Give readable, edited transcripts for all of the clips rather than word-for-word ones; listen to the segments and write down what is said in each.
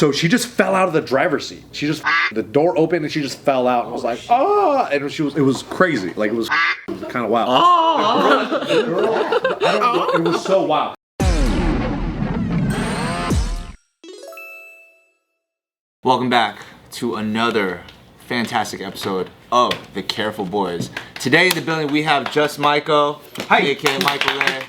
So she just fell out of the driver's seat. The door opened and she just fell out and was like, ah, and it was crazy. Like it was kind of wild. Oh, girl, I don't know. It was so wild. Welcome back to another fantastic episode of The Careful Boys. Today in the building we have Just Michael, aka Michael Ray.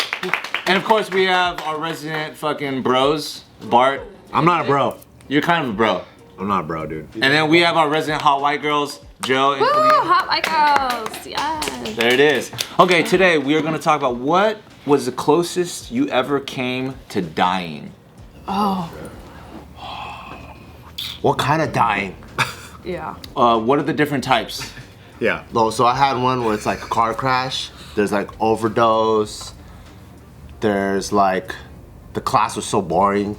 And of course we have our resident fucking bros, Bart. I'm not a bro. You're kind of a bro. I'm not a bro, dude. And then we have our resident hot white girls, Joe and Woo, Kalyne. hot white girls, yes. There it is. Okay, today we are going to talk about what was the closest you ever came to dying. Oh. What kind of dying? Yeah. What are the different types? Yeah. No, so I had one where it's like a car crash. There's like overdose. There's like the class was so boring.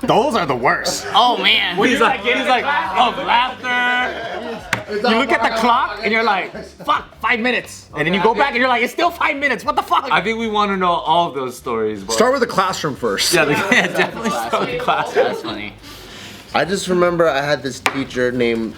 Those are the worst. Oh man. He's like of laughter. You look at the clock and you're like, fuck, 5 minutes. And then you go back and you're like, it's still 5 minutes. What the fuck? I think we want to know all of those stories. But Start with the classroom first. yeah, definitely start with the class. That's funny. I just remember I had this teacher named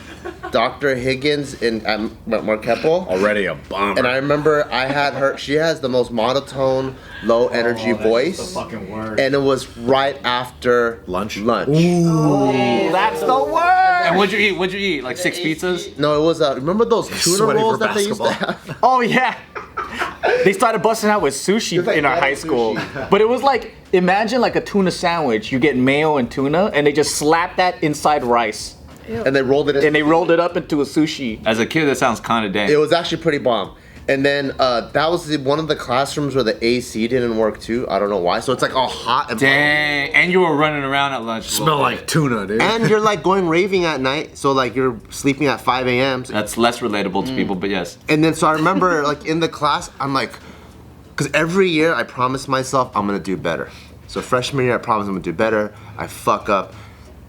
Dr. Higgins at Marquepo. Already a bomber. And I remember I had her, she has the most monotone, low energy voice. fucking word. And it was right after Lunch? That's the word. And what'd you eat? Like 6 pizzas? No, it was, remember those tuna Sweaty rolls for that they used to basketball. have? Oh yeah. They started busting out with sushi like in our high ghetto school. sushi. But it was like, imagine like a tuna sandwich. You get mayo and tuna and they just slap that inside rice. And they rolled it in. And they rolled it up into a sushi. As a kid, that sounds kind of dank. It was actually pretty bomb. And then that was one of the classrooms where the AC didn't work too. I don't know why. So it's like all hot and Dang. And you were running around at lunch. Smell like tuna, dude. and you're like going raving at night. So like you're sleeping at 5 a.m. That's less relatable to people, but yes. And then so I remember like in the class, I'm like, because every year I promise myself I'm gonna do better. So freshman year I promise I'm gonna do better. I fuck up.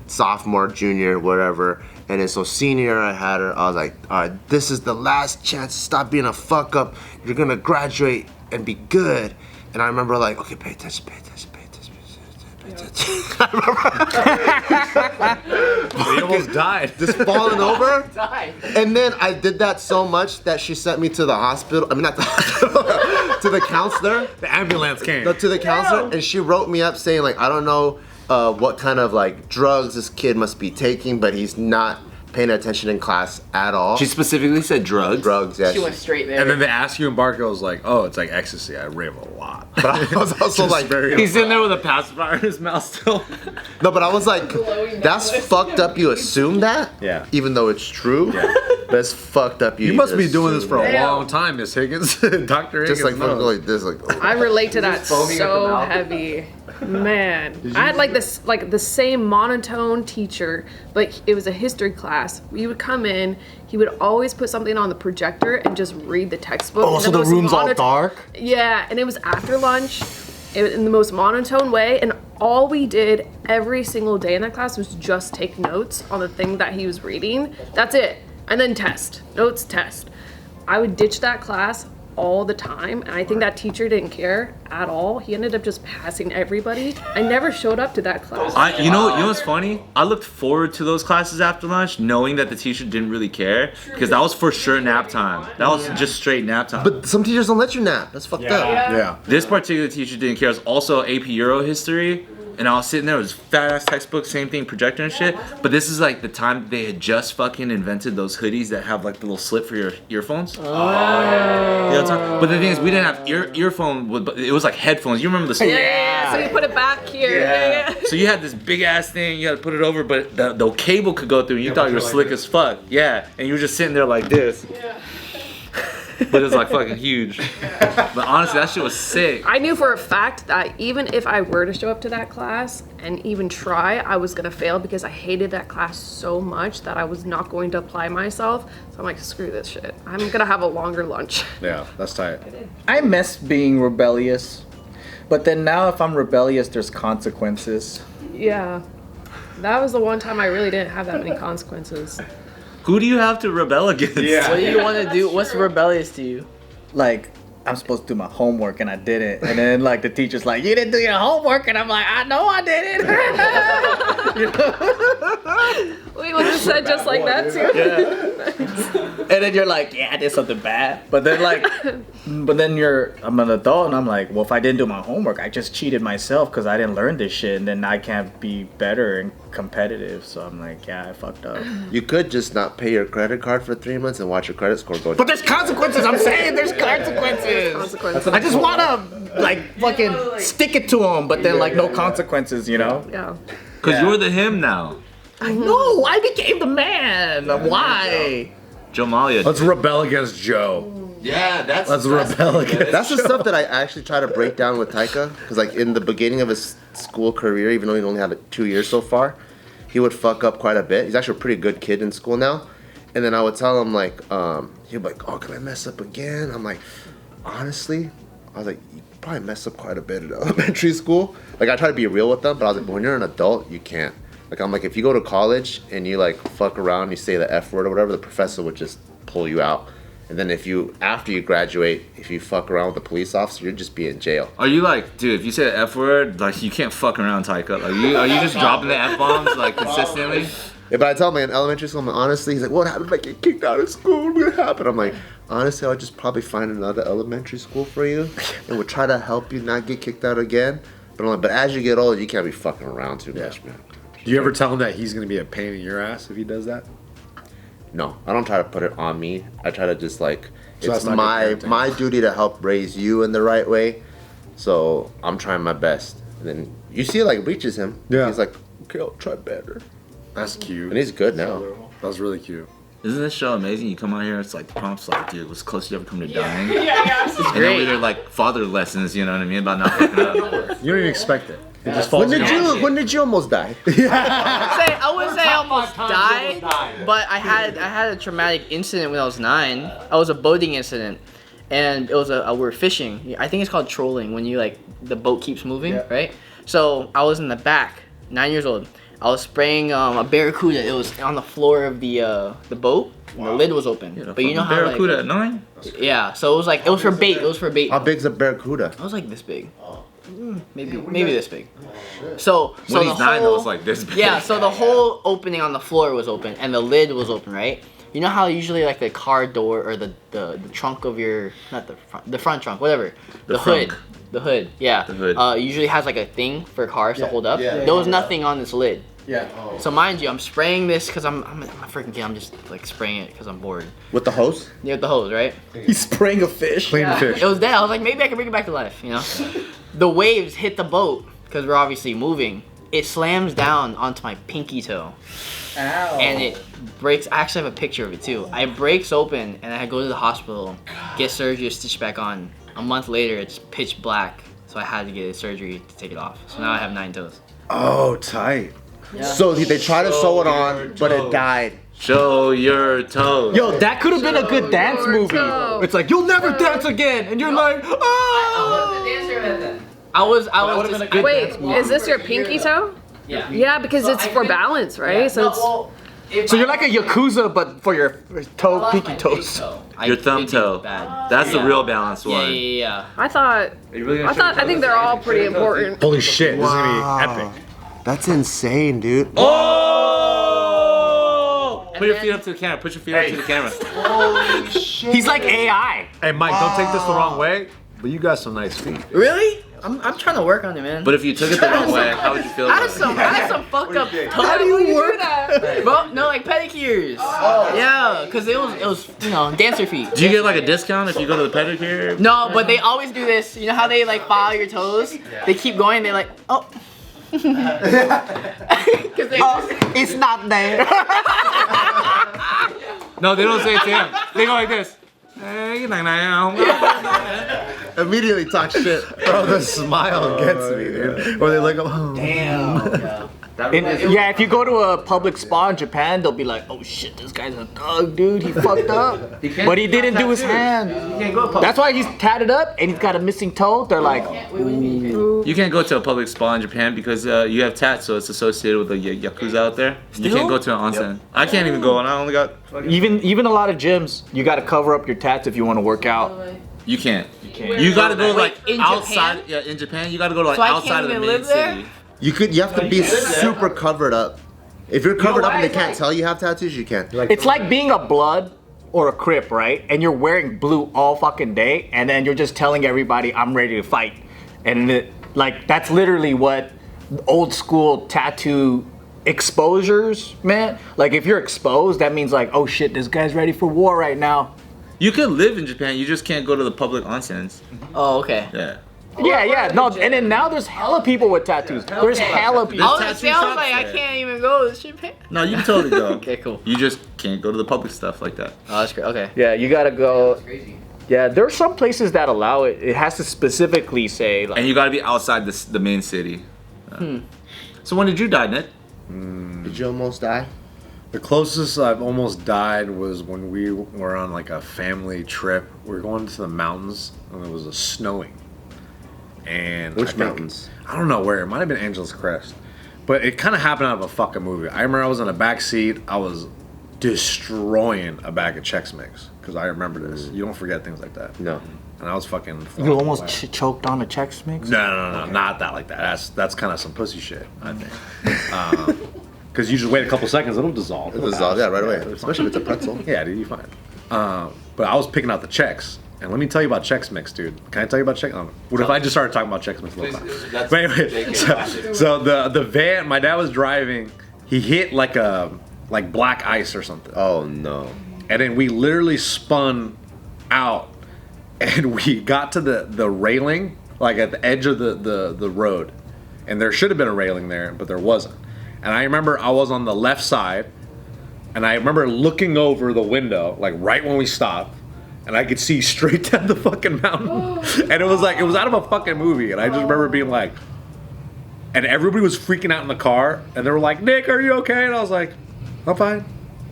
Sophomore, junior, whatever. And then so senior year I had her, I was like, all right, this is the last chance to stop being a fuck up. You're gonna graduate and be good. And I remember like, okay, pay attention, pay attention, pay attention, pay attention. I remember He almost died. just falling over. And then I did that so much that she sent me to the hospital. I mean, not the hospital, to the counselor. The ambulance came. No, to the counselor, and she wrote me up saying like, I don't know what kind of like drugs this kid must be taking, but he's not paying attention in class at all. She specifically said drugs. Drugs, yeah. She went straight there. And then they ask you and Bart goes like, oh, it's like ecstasy. I rave a lot. But I was also Just like, very- He's in there with a pacifier in his mouth still. no, but I was like, that's fucked up. You assume that, Yeah. even though it's true. Yeah. But it's fucked up. You must be doing this assume for a that. long time, Miss Higgins. Dr. Higgins Just like knows. like this, like. I relate to that foaming at the so mouth? heavy. Man, I had like this, like the same monotone teacher, but it was a history class. We would come in, he would always put something on the projector and just read the textbook. Oh, And so the most room's all dark? Yeah, and it was after lunch, it was in the most monotone way, and all we did every single day in that class was just take notes on the thing that he was reading. That's it. And then test. Notes, test. I would ditch that class all the time, and I think that teacher didn't care at all. He ended up just passing everybody. I never showed up to that class. You know what's funny? I looked forward to those classes after lunch, knowing that the teacher didn't really care, because that was for sure nap time. That was just straight nap time. But some teachers don't let you nap. That's fucked up. Yeah. This particular teacher didn't care. It was also AP Euro history, and I was sitting there, it was fat ass textbook, same thing, projector and shit. But this is like the time they had just fucking invented those hoodies that have like the little slit for your earphones. Oh. You know what I'm talking? But the thing is, we didn't have earphone, but it was like headphones. You remember the Yeah, so you put it back here. Yeah. So you had this big ass thing, you had to put it over, but the cable could go through, and you thought you were slick as fuck. Yeah, and you were just sitting there like this. Yeah. But it's like fucking huge. But honestly, that shit was sick. I knew for a fact that even if I were to show up to that class and even try, I was gonna fail because I hated that class so much that I was not going to apply myself. So I'm like, screw this shit. I'm gonna have a longer lunch. Yeah, that's tight. I miss being rebellious, but then now if I'm rebellious, there's consequences. Yeah. That was the one time I really didn't have that many consequences. Who do you have to rebel against? Yeah. What do you want to do? What's rebellious to you? Like, I'm supposed to do my homework and I didn't. And then like the teacher's like, you didn't do your homework, and I'm like, I know I didn't. Wait, was it said just like that too? And then you're like, yeah, I did something bad. But then I'm an adult and I'm like, well, if I didn't do my homework, I just cheated myself because I didn't learn this shit, and then I can't be better and competitive. So I'm like, yeah, I fucked up. You could just not pay your credit card for 3 months and watch your credit score go down. But there's consequences. I'm saying there's consequences. I just want to like fucking stick it to him, but then like no consequences, you know? Yeah. Because you're the him now. I know. I became the man. Why? Joe Malia. Let's rebel against Joe. Yeah, Let's rebel against. That's the stuff that I actually try to break down with Taika, because like in the beginning of his school career, even though he only had like 2 years so far, he would fuck up quite a bit. He's actually a pretty good kid in school now, and then I would tell him like, he'd be like, "Oh, can I mess up again?" I'm like, honestly, I was like, you probably messed up quite a bit in elementary school. Like I try to be real with them, but I was like, but when you're an adult, you can't. Like I'm like, if you go to college and you like fuck around, you say the F word or whatever, the professor would just pull you out. And then after you graduate, if you fuck around with a police officer, you'd just be in jail. Are you like, dude, if you say the F word, like you can't fuck around, Taika? Like, are you just dropping the F bombs like consistently? Yeah, but I tell him in elementary school, I'm like, honestly, he's like, what happened if I get kicked out of school? What happened? I'm like, honestly, I would just probably find another elementary school for you and would try to help you not get kicked out again. But I'm like, but as you get older, you can't be fucking around too much, man. Do you ever tell him that he's gonna be a pain in your ass if he does that? No, I don't try to put it on me. I try to just like, So it's that's not good parenting. my duty to help raise you in the right way. So I'm trying my best. And then you see it like reaches him. Yeah. He's like, okay, I'll try better. That's cute. And he's good now. That's really cute. Isn't this show amazing? You come out here, it's like prompts like, dude, what's close you ever come to dying? Yeah. And then they're like father lessons, you know what I mean, about not fucking up. You don't even expect it. It just falls. When did you almost die? I wouldn't say I almost died, but I had a traumatic incident when I was 9. I was a boating incident, and it was we were fishing. I think it's called trolling when you like the boat keeps moving, right? So I was in the back, 9 years old. I was spraying a barracuda. It was on the floor of the boat. And the lid was open. But you know how barracuda at 9? Yeah. So it was like it was for bait. It was for bait. How big's a barracuda? I was like this big. Maybe this big. So When the he's 9, whole- it was like this big. Yeah, so the whole opening on the floor was open and the lid was open, right? You know how usually like the car door or the trunk of your the front trunk, whatever. The hood. frunk. The hood, yeah. The hood. Usually has like a thing for cars to hold up. There was nothing on this lid. Yeah. So mind you, I'm spraying this because I'm a freaking kid. I'm just like spraying it because I'm bored. With the hose? Yeah, with the hose, right? He's spraying a fish. Clean the fish. It was dead. I was like, maybe I can bring it back to life, you know? The waves hit the boat because we're obviously moving. It slams down onto my pinky toe. Ow. And it breaks. I actually have a picture of it too. It breaks open and I go to the hospital, get surgery, stitch back on. A month later, it's pitch black. So I had to get a surgery to take it off. So now I have 9 toes. Oh, tight. Yeah. So they tried to sew it on, but it died. Show your toes. Yo, that could have been a good dance movie. toe. It's like, you'll never dance again. And you're like, oh. I was would've just, been a good Wait, dance movie. is this your pinky toe? yeah. Yeah, because it's for balance, right? So it's. So you're like a Yakuza, but for your toe, pinky toes. Your thumb toe. That's the real balanced Yeah, one. yeah. I thought. I think they're all pretty important. Holy shit! This is gonna be epic. That's insane, dude. Oh! Put your feet up to the camera. Put your feet up to the camera. Holy shit. He's like AI. Hey, Mike, don't take this the wrong way, but you got some nice feet. Really? I'm trying to work on it, man. But if you took it the wrong way, how would you feel I about had it? some fucked up toes. How do you work that? Well, no, like pedicures. Oh. Yeah, because it was dancer feet. Do you get like a discount if you go to the pedicure? No, but they always do this. You know how they like file your toes? They keep going. They like, oh. Cause they It's not there. No, they don't say it to him. They go like this. Immediately talk shit. Bro, the smile gets me, dude. Or they look up. Oh. Yeah, if you go to a public spa in Japan, they'll be like, oh shit, this guy's a thug, dude. He fucked up. But he didn't do his hand. That's why he's tatted up and he's got a missing toe. They're like, You can't go to a public spa in Japan because you have tats, so it's associated with the yakuza out there. You can't go to an onsen. I can't even go, and I only got. even a lot of gyms, you got to cover up your tats if you want to work out. You can't. can't. You gotta go like in outside. Japan? Yeah, in Japan, you gotta go to like So I can't outside of the even main live there? city. You have to be super covered up. If you're covered up and they can't tell you have tattoos, you can't. It's like being a blood or a crip, right? And you're wearing blue all fucking day, and then you're just telling everybody, I'm ready to fight. And that's literally what old school tattoo exposures meant. Like, if you're exposed, that means like, oh shit, this guy's ready for war right now. You could live in Japan, you just can't go to the public onsens. Oh, okay. Yeah. Yeah, no, and then now there's hella people with tattoos. There's hella people. I tattoo was shops like, I there. can't even go to Japan. No, you can totally go. Okay, cool. You just can't go to the public stuff like that. Oh, that's great. Okay. Yeah, you gotta go. Yeah, there's some places that allow it. It has to specifically say like. And you gotta be outside the main city. So when did you die, Nick? Did you almost die? The closest I've almost died was when we were on like a family trip. We were going to the mountains and it was snowing. And Which mountains? I don't know where. It might have been Angeles Crest. But it kind of happened out of a fucking movie. I remember I was in the back seat. I was destroying a bag of Chex Mix. Because I remember this. You don't forget things like that. No. And I was fucking... You flying almost away. choked on a Chex Mix? No, not that like that. That's kind of some pussy shit, I think. Because you just wait a couple seconds, it'll dissolve. It dissolves, yeah, right away. It's Especially if it's a pretzel. Yeah, dude, you fine. But I was picking out the Chex. And let me tell you about Chex Mix, dude. Can I tell you about Chex? What if I just started talking about Chex Mix a little time? But anyway, so the van, my dad was driving, he hit like black ice or something. Oh no. And then we literally spun out and we got to the railing, like at the edge of the road. And there should have been a railing there, but there wasn't. And I remember I was on the left side, and I remember looking over the window, like right when we stopped, and I could see straight down the fucking mountain. And it was out of a fucking movie. And I just remember being like, and everybody was freaking out in the car, and they were like, Nick, are you okay? And I was like, I'm fine.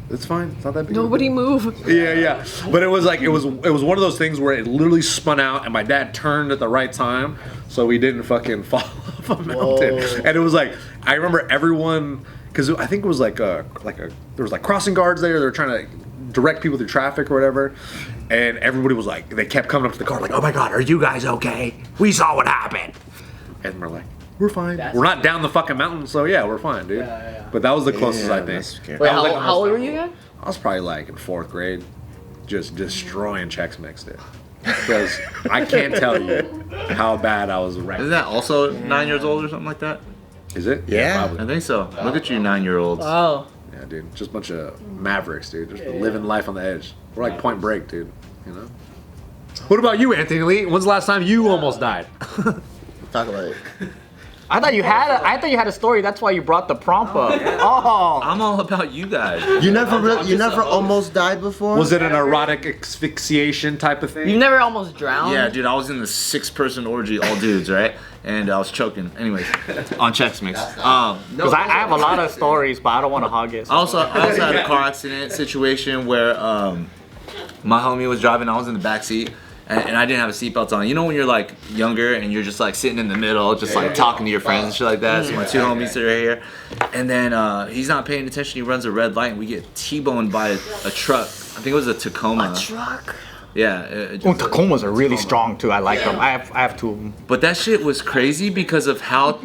It's fine. It's not that big. Nobody move. Yeah. But it was like it was one of those things where it literally spun out, and my dad turned at the right time, so we didn't fucking fall off a mountain. And it was like I remember everyone, because I think it was there was like crossing guards there. They were trying to direct people through traffic or whatever, and everybody was like, they kept coming up to the car like, oh my god, are you guys okay? We saw what happened. And we're like, we're fine. We're not down the fucking mountain, so yeah, we're fine, dude. But that was the closest, I think. that's scary. Wait, That was, like, how old were you again? I was probably like in 4th grade, just destroying Chex Mix, dude. Because I can't tell you how bad I was wrecked. Isn't that also 9 years old or something like that? Is it? Yeah. I Probably. think so. Look at you 9-year-olds. Oh. Yeah, dude. Just a bunch of mavericks, dude. Just living life on the edge. We're like Point Break, dude. You know? What about you, Anthony Lee? When's the last time you almost died? Talk about it. I thought you had a story. That's why you brought the prompt up. Oh. I'm all about you guys. You never almost died before? Was it an erotic asphyxiation type of thing? You never almost drowned? Yeah, dude, I was in the 6-person orgy, all dudes, right? And I was choking. Anyways, on Chex Mix. Because I have a lot of stories, but I don't want to hog it. I also had a car accident situation where my homie was driving, I was in the back seat, and I didn't have a seatbelt on. You know when you're like younger and you're just like sitting in the middle, just like talking to your friends and shit like that. So my 2 homies are right here, and then he's not paying attention. He runs a red light, and we get T-boned by a truck. I think it was a Tacoma. A truck? Yeah. Tacomas are really strong too. I like them. I have 2 of them. But that shit was crazy because of how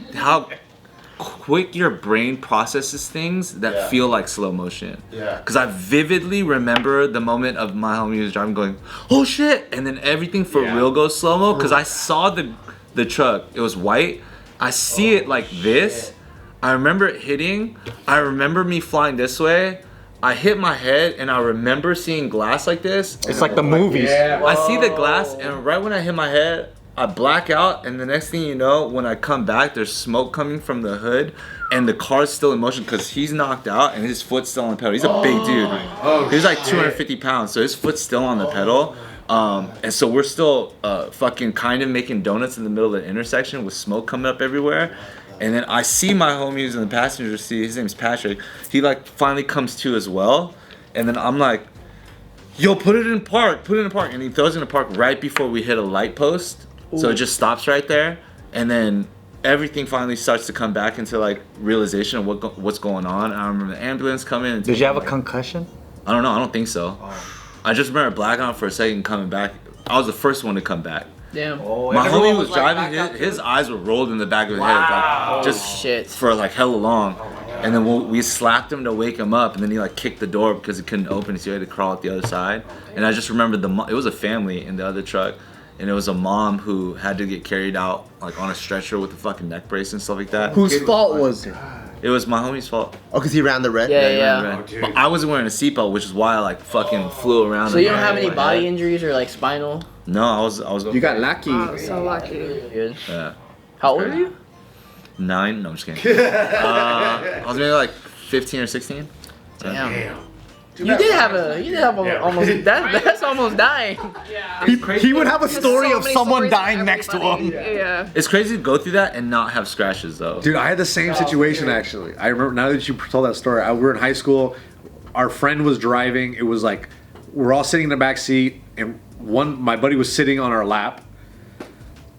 quick your brain processes things that feel like slow motion. Yeah. Because I vividly remember the moment of my homie was driving going, oh shit! And then everything for real goes slow mo because I saw the truck. It was white. I see it like this. I remember it hitting. I remember me flying this way. I hit my head and I remember seeing glass like this. It's like the movies. I see the glass and right when I hit my head, I black out, and the next thing you know, when I come back, there's smoke coming from the hood, and the car's still in motion because he's knocked out and his foot's still on the pedal. He's a big dude. He's like 250 pounds, so his foot's still on the pedal. And so we're still fucking kind of making donuts in the middle of the intersection with smoke coming up everywhere. And then I see my homie who's in the passenger seat. His name's Patrick. He like finally comes to as well, and then I'm like, "Yo, put it in park, and he throws it in park right before we hit a light post. So it just stops right there, and then everything finally starts to come back into like realization of what's going on. And I remember the ambulance coming. And Did you have a concussion? I don't know. I don't think so. I just remember blacking out for a second, coming back. I was the first one to come back. Damn. My homie was driving. His eyes were rolled in the back of his head, like, just Shit. for like hella long. And then we slapped him to wake him up, and then he like kicked the door because he couldn't open it, so he had to crawl out the other side. And I just remembered it was a family in the other truck, and it was a mom who had to get carried out like on a stretcher with a fucking neck brace and stuff like that. Whose fault was it? It was my homie's fault. Oh, because he ran the red? Yeah. But I wasn't wearing a seatbelt, which is why I like fucking flew around. So you don't have any body injuries or like spinal? No, I was. You got lucky. Oh, so lucky. Good. Yeah. How old are you? 9? No, I'm just kidding. I was maybe like 15 or 16. Damn. You did have almost that's almost dying. He would have a story So of many someone stories dying for next to him. everybody. Yeah. It's crazy to go through that and not have scratches though. Dude, I had the same situation actually. I remember now that you told that story. We were in high school. Our friend was driving. It was like we're all sitting in the back seat, and my buddy was sitting on our lap.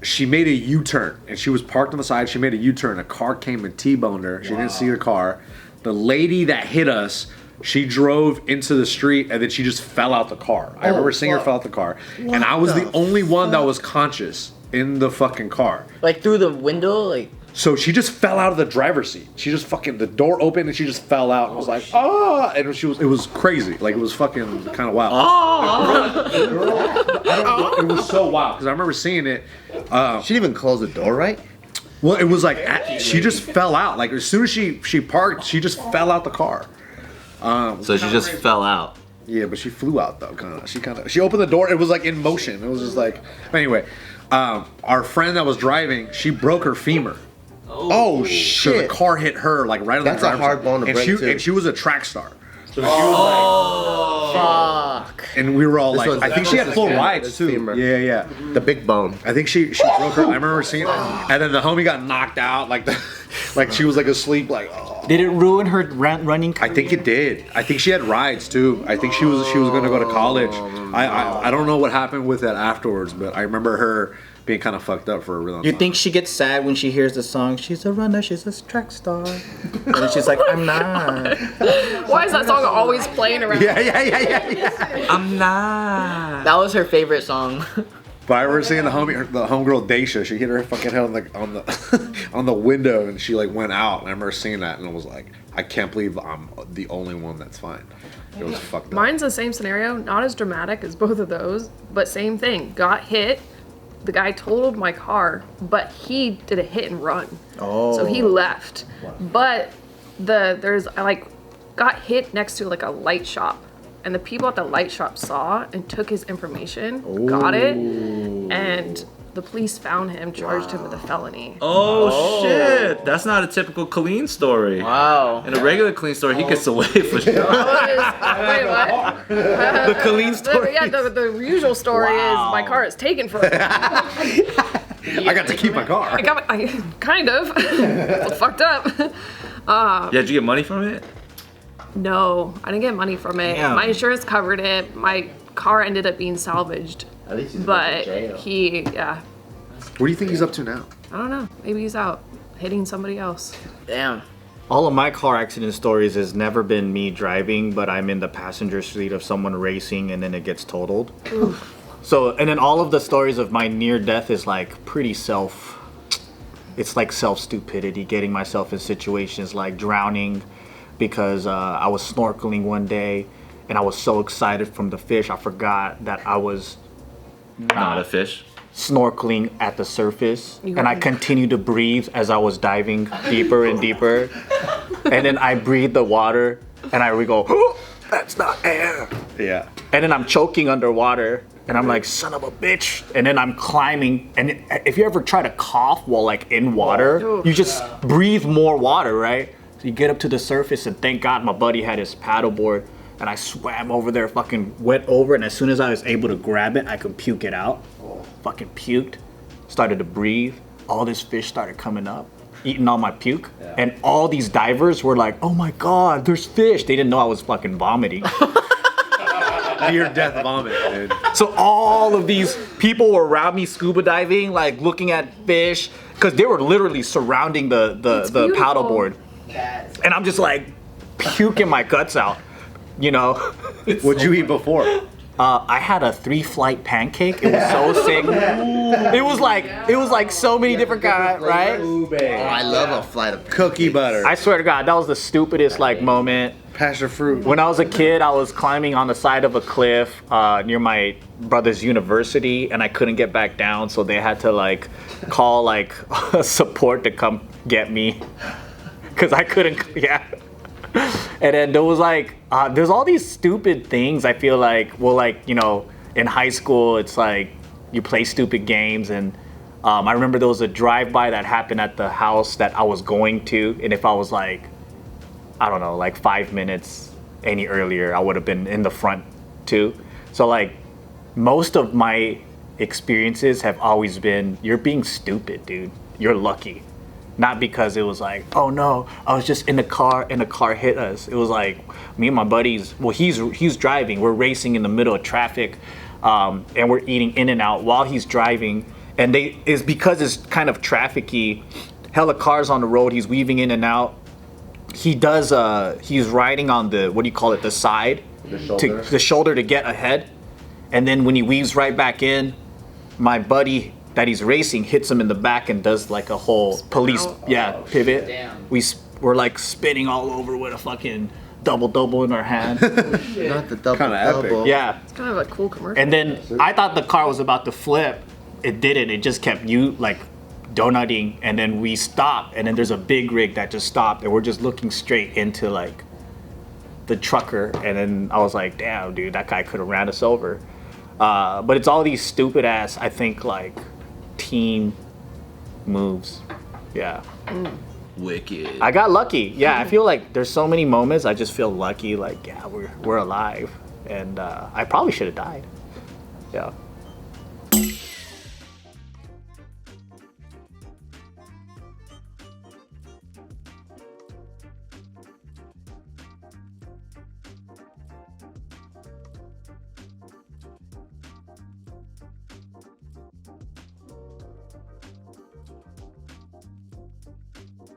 She made a U-turn, and she was parked on the side. She made a U-turn. A car came and T-boned her. She didn't see the car. The lady that hit us, she drove into the street, and then she just fell out the car. I remember seeing her fall out the car, and I was the only one that was conscious in the fucking car. Like through the window, like. So she just fell out of the driver's seat. She just fucking, the door opened and she just fell out and was like, ah, and it was crazy. Like it was fucking kind of wild. It was so wild because I remember seeing it. She didn't even close the door, right? Well, it was like she just fell out. Like as soon as she parked, she just fell out the car. So she just fell out. Yeah, but she flew out though. She opened the door. It was like in motion. It was just like anyway. Our friend that was driving, she broke her femur. Oh So shit! the car hit her like right on That's the a driver's hard side. bone to and break, she, too. And she was a track star. So she was Fuck. and we were all like, was- I think she had full this rides too. femur. Yeah. The big bone. I think she broke her. I remember seeing it. And then the homie got knocked out, like she was like asleep, like. Oh. Did it ruin her running I career? think it did. I think she had rides too. I think she was going to go to college. I don't know what happened with that afterwards, but I remember her being kind of fucked up for a real long You time. think she gets sad when she hears the song, she's a runner, she's a track star. And she's like, I'm not. Why is that song always playing around? Yeah. I'm not. That was her favorite song. But I remember seeing the homegirl Daisha. She hit her fucking head on the on the window, and she like went out. And I remember seeing that, and I was like, I can't believe I'm the only one that's fine. It was fucked up. Mine's the same scenario, not as dramatic as both of those, but same thing. Got hit. The guy totaled my car, but he did a hit and run. Oh. So he left. But I like got hit next to like a light shop. And the people at the light shop saw and took his information, got it, and the police found him, charged him with a felony. Oh shit! That's not a typical Kalyne story. Wow. In a regular Kalyne story, he gets away for sure. Wait, what? The Kalyne story. The usual story is my car is taken from me. I got to keep my car. I kind of. It's fucked up. Yeah, did you get money from it? No, I didn't get money from it. Damn. My insurance covered it. My car ended up being salvaged. At least he's But going to jail. What do you think he's up to now? I don't know. Maybe he's out hitting somebody else. Damn. All of my car accident stories has never been me driving, but I'm in the passenger seat of someone racing and then it gets totaled. So, and then all of the stories of my near death is like it's like self-stupidity, getting myself in situations like drowning because I was snorkeling one day and I was so excited from the fish, I forgot that I was Not a fish. snorkeling at the surface, and I continued to breathe as I was diving deeper and deeper. And then I breathe the water and I go, oh, that's not air. Yeah. And then I'm choking underwater and I'm like, son of a bitch. And then I'm climbing. And if you ever try to cough while like in water, you just breathe more water, right? So you get up to the surface, and thank God my buddy had his paddleboard, and I swam over there, fucking went over, and as soon as I was able to grab it, I could puke it out. Fucking puked, started to breathe. All this fish started coming up, eating all my puke. And all these divers were like, oh my God, there's fish. They didn't know I was fucking vomiting. Near death vomit, dude. So all of these people were around me scuba diving, like looking at fish, because they were literally surrounding the beautiful. paddleboard. And I'm just like puking my guts out, you know? What'd you eat before? I had a 3-flight pancake. It was so sick. It was like so many different kinds, right? Oh, I love a flight of Cookie butter. I swear to God, that was the stupidest like moment. Passion fruit. When I was a kid, I was climbing on the side of a cliff near my brother's university, and I couldn't get back down, so they had to like call like support to come get me because I couldn't. Yeah. And then there was like, there's all these stupid things. I feel like, well, like in high school, it's like you play stupid games, and I remember there was a drive-by that happened at the house that I was going to, and if I was like, I don't know, like 5 minutes any earlier, I would have been in the front too. So like most of my experiences have always been, you're being stupid, dude. You're lucky. Not because it was like, oh no, I was just in the car and the car hit us. It was like me and my buddies, well, he's driving, we're racing in the middle of traffic, and we're eating In-N-Out while he's driving. And it's because it's kind of trafficy, hella cars on the road, he's weaving in and out. He's riding on the, what do you call it, the side, the shoulder to get ahead. And then when he weaves right back in, my buddy that he's racing hits him in the back and does like a whole police pivot. Damn. We're like spinning all over with a fucking double in our hand. not the double. Kinda epic. Yeah. It's kind of a cool commercial. And then I thought the car was about to flip. It didn't. It just kept like donutting, and then we stopped, and then there's a big rig that just stopped, and we're just looking straight into like the trucker, and then I was like, damn, dude, that guy could have ran us over. But it's all these stupid ass, I think, like team moves. Yeah. Wicked. I got lucky. Yeah, I feel like there's so many moments I just feel lucky, like, yeah, we're alive, and I probably should have died. Yeah.